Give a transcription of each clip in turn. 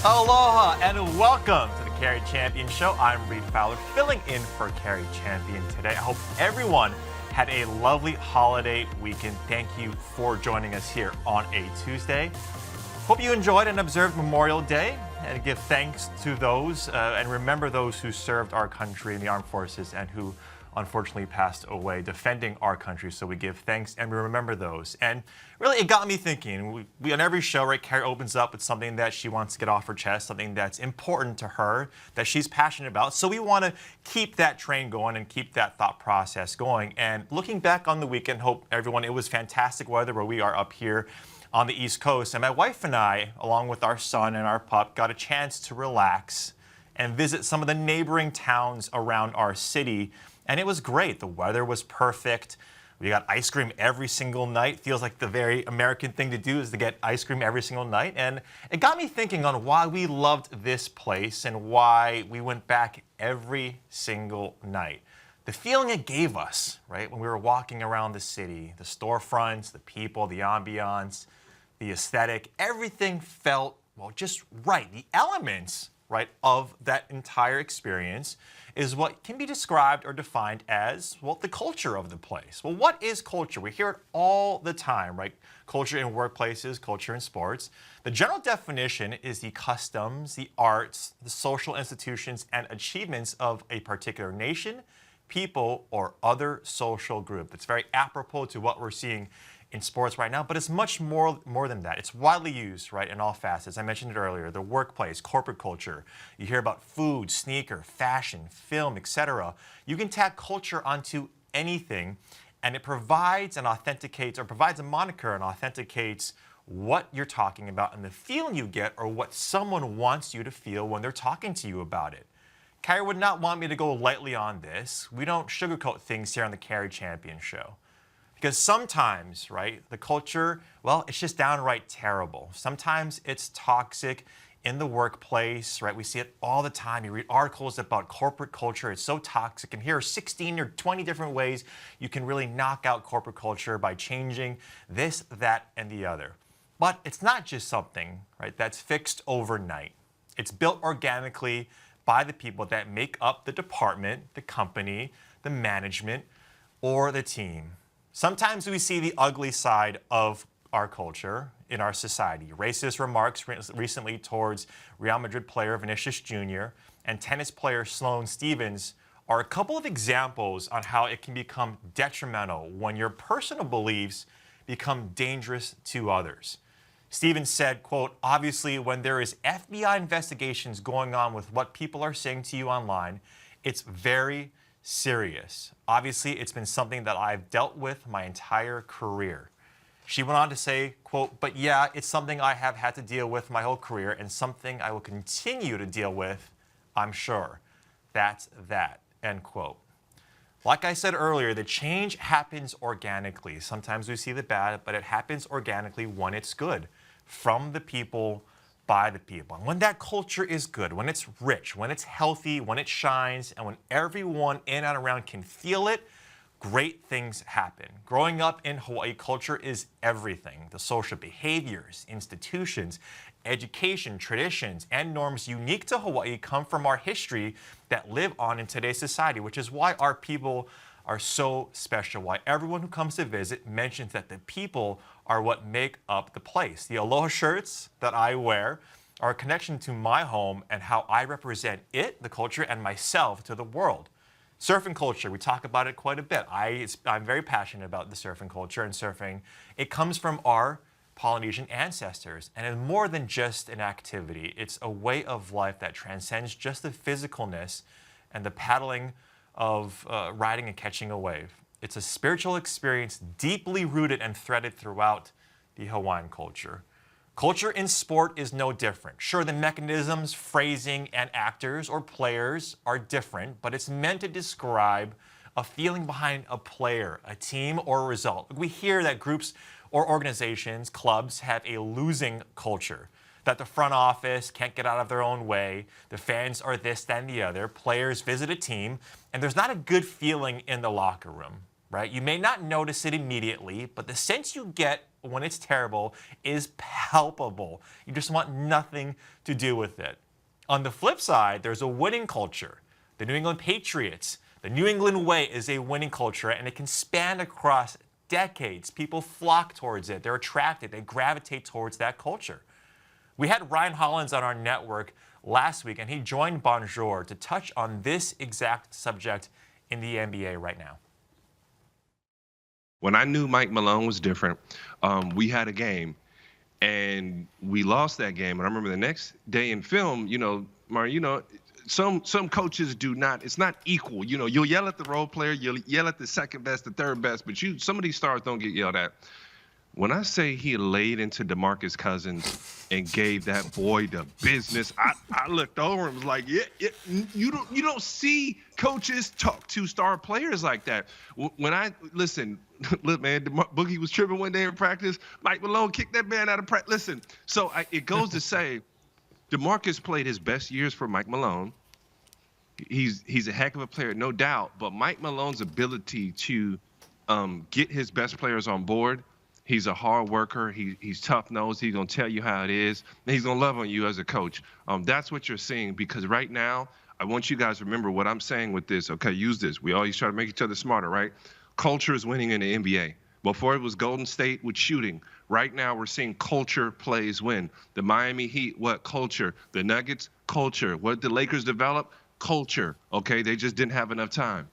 Aloha and welcome to the Cari Champion Show. I'm Reid Fowler, filling in for Cari Champion today. I hope everyone had a lovely holiday weekend. Thank you for joining us here on a Tuesday. Hope you enjoyed and observed Memorial Day, and give thanks to those and remember those who served our country in the armed forces and who unfortunately passed away defending our country. So we give thanks and we remember those. And really, it got me thinking. We on every show, right, Cari opens up with something that she wants to get off her chest, something that's important to her, that she's passionate about. So we want to keep that train going and keep that thought process going. And looking back on the weekend, hope everyone, it was fantastic weather where we are up here on the East Coast. And my wife and I, along with our son and our pup, got a chance to relax and visit some of the neighboring towns around our city. And it was great. The weather was perfect. We got ice cream every single night. Feels like the very American thing to do is to get ice cream every single night. And it got me thinking on why we loved this place and why we went back every single night. The feeling it gave us, right, when we were walking around the city, the storefronts, the people, the ambiance, the aesthetic, everything felt, well, just right. The elements, right, of that entire experience is what can be described or defined as, well, the culture of the place. Well, what is culture? We hear it all the time, right? Culture in workplaces, culture in sports. The general definition is the customs, the arts, the social institutions, and achievements of a particular nation, people, or other social group. It's very apropos to what we're seeing in sports right now, but it's much more than that. It's widely used, right, in all facets. I mentioned it earlier, the workplace, corporate culture. You hear about food, sneaker, fashion, film, etc. You can tag culture onto anything, and it provides and authenticates, or provides a moniker and authenticates what you're talking about and the feeling you get or what someone wants you to feel when they're talking to you about it. Cari would not want me to go lightly on this. We don't sugarcoat things here on the Cari Champion Show. Because sometimes, right, the culture, well, it's just downright terrible. Sometimes it's toxic in the workplace, right? We see it all the time. You read articles about corporate culture. It's so toxic. And here are 16 or 20 different ways you can really knock out corporate culture by changing this, that, and the other. But it's not just something, right, that's fixed overnight. It's built organically by the people that make up the department, the company, the management, or the team. Sometimes we see the ugly side of our culture in our society. Racist remarks recently towards Real Madrid player Vinicius Jr. and tennis player Sloane Stephens are a couple of examples on how it can become detrimental when your personal beliefs become dangerous to others. Stephens said, quote, "Obviously, when there is FBI investigations going on with what people are saying to you online, it's very serious. Obviously, it's been something that I've dealt with my entire career." She went on to say, quote, "But yeah, it's something I have had to deal with my whole career and something I will continue to deal with, I'm sure. That's that," end quote. Like I said earlier, the change happens organically. Sometimes we see the bad, but it happens organically when it's good, from the people, by the people. And when that culture is good, when it's rich, when it's healthy, when it shines, and when everyone in and around can feel it, great things happen. Growing up in Hawaii, culture is everything. The social behaviors, institutions, education, traditions, and norms unique to Hawaii come from our history that live on in today's society, which is why our people are so special, why everyone who comes to visit mentions that the people are what make up the place. The aloha shirts that I wear are a connection to my home and how I represent it, the culture, and myself to the world. Surfing culture, we talk about it quite a bit. I'm very passionate about the surfing culture and surfing. It comes from our Polynesian ancestors, and it's more than just an activity. It's a way of life that transcends just the physicalness and the paddling of riding and catching a wave. It's a spiritual experience deeply rooted and threaded throughout the Hawaiian culture. Culture in sport is no different. Sure, the mechanisms, phrasing, and actors or players are different, but it's meant to describe a feeling behind a player, a team, or a result. We hear that groups or organizations, clubs, have a losing culture, that the front office can't get out of their own way, the fans are this, that, and the other, players visit a team, and there's not a good feeling in the locker room. right? You may not notice it immediately, but the sense you get when it's terrible is palpable. You just want nothing to do with it. On the flip side, there's a winning culture. The New England Patriots, the New England way is a winning culture, and it can span across decades. People flock towards it. They're attracted. They gravitate towards that culture. We had Ryan Hollins on our network last week, and he joined Bonjour to touch on this exact subject in the NBA right now. When I knew Mike Malone was different, we had a game, and we lost that game. And I remember the next day in film, Mario, some coaches do not. It's not equal. You'll yell at the role player, you'll yell at the second best, the third best, but some of these stars don't get yelled at. When I say he laid into DeMarcus Cousins and gave that boy the business, I looked over and was like, you don't see coaches talk to star players like that. When look, man, Boogie was tripping one day in practice. Mike Malone kicked that man out of practice. Listen, so it goes to say, DeMarcus played his best years for Mike Malone. He's a heck of a player, no doubt. But Mike Malone's ability to get his best players on board. He's a hard worker. He's tough-nosed. He's going to tell you how it is. And he's going to love on you as a coach. That's what you're seeing, because right now, I want you guys to remember what I'm saying with this. Okay, use this. We always try to make each other smarter, right? Culture is winning in the NBA. Before it was Golden State with shooting. Right now, we're seeing culture plays win. The Miami Heat, what? Culture. The Nuggets, culture. What did the Lakers develop? Culture. Okay, they just didn't have enough time.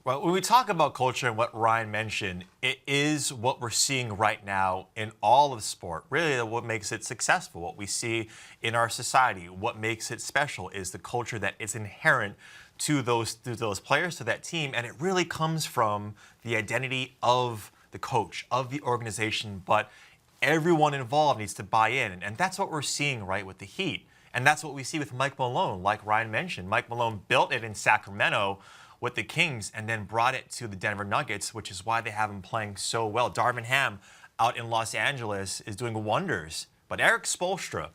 Well, when we talk about culture and what Ryan mentioned, it is what we're seeing right now in all of sport. Really, what makes it successful, what we see in our society, what makes it special is the culture that is inherent to those players, to that team, and it really comes from the identity of the coach, of the organization, but everyone involved needs to buy in, and that's what we're seeing right with the Heat, and that's what we see with Mike Malone, like Ryan mentioned. Mike Malone built it in Sacramento with the Kings and then brought it to the Denver Nuggets, which is why they have him playing so well. Darvin Ham out in Los Angeles is doing wonders. But Erik Spoelstra,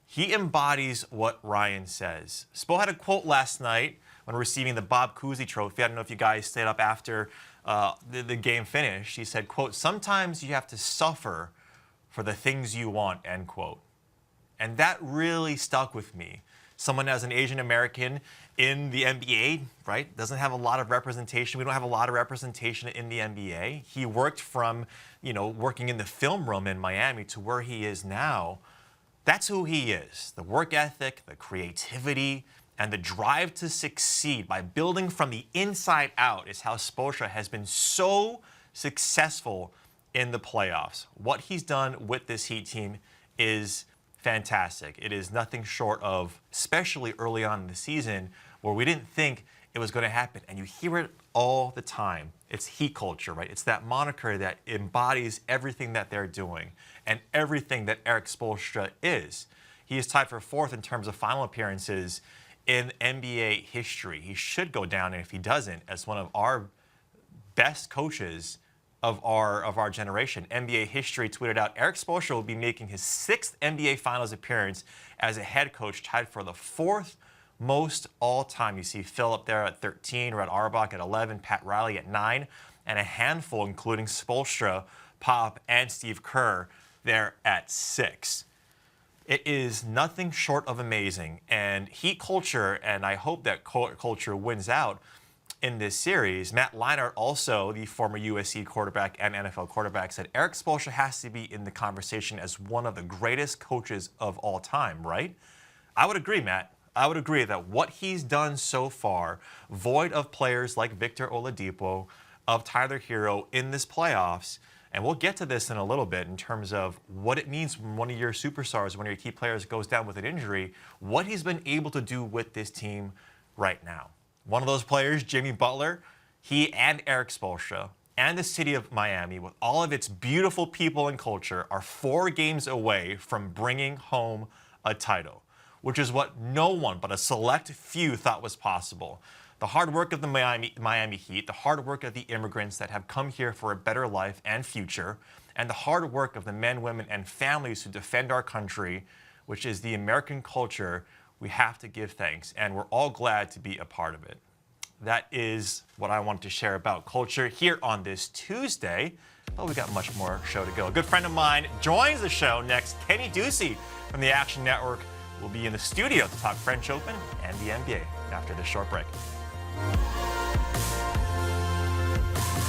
he embodies what Ryan says. Spo had a quote last night when receiving the Bob Cousy Trophy. I don't know if you guys stayed up after the game finished. He said, quote, "Sometimes you have to suffer for the things you want," end quote. And that really stuck with me. Someone as an Asian American in the NBA, right, doesn't have a lot of representation. We don't have a lot of representation in the NBA. He worked from, working in the film room in Miami to where he is now. That's who he is. The work ethic, the creativity, and the drive to succeed by building from the inside out is how Spoelstra has been so successful in the playoffs. What he's done with this Heat team is fantastic. It is nothing short of, especially early on in the season, where we didn't think it was going to happen. And you hear it all the time. It's Heat culture, right? It's that moniker that embodies everything that they're doing and everything that Erik Spoelstra is. He is tied for fourth in terms of final appearances in NBA history. He should go down, and if he doesn't, as one of our best coaches of our generation. NBA history tweeted out, Erik Spoelstra will be making his 6th NBA Finals appearance as a head coach, tied for the 4th most all-time. You see Phil up there at 13, Red Auerbach at 11, Pat Riley at 9, and a handful, including Spoelstra, Pop, and Steve Kerr, there at 6. It is nothing short of amazing, and Heat culture, and I hope that culture wins out in this series. Matt Leinart, also the former USC quarterback and NFL quarterback, said Erik Spoelstra has to be in the conversation as one of the greatest coaches of all time, right? I would agree, Matt. I would agree that what he's done so far, void of players like Victor Oladipo, of Tyler Hero in this playoffs, and we'll get to this in a little bit in terms of what it means when one of your superstars, one of your key players goes down with an injury, what he's been able to do with this team right now. One of those players, Jimmy Butler, he and Erik Spoelstra and the city of Miami, with all of its beautiful people and culture, are 4 games away from bringing home a title, which is what no one but a select few thought was possible. The hard work of the Miami Heat, the hard work of the immigrants that have come here for a better life and future, and the hard work of the men, women, and families who defend our country, which is the American culture, we have to give thanks, and we're all glad to be a part of it. That is what I want to share about culture here on this Tuesday. But we got much more show to go. A good friend of mine joins the show next. Kenny Ducey from the Action Network will be in the studio to talk French Open and the NBA after this short break.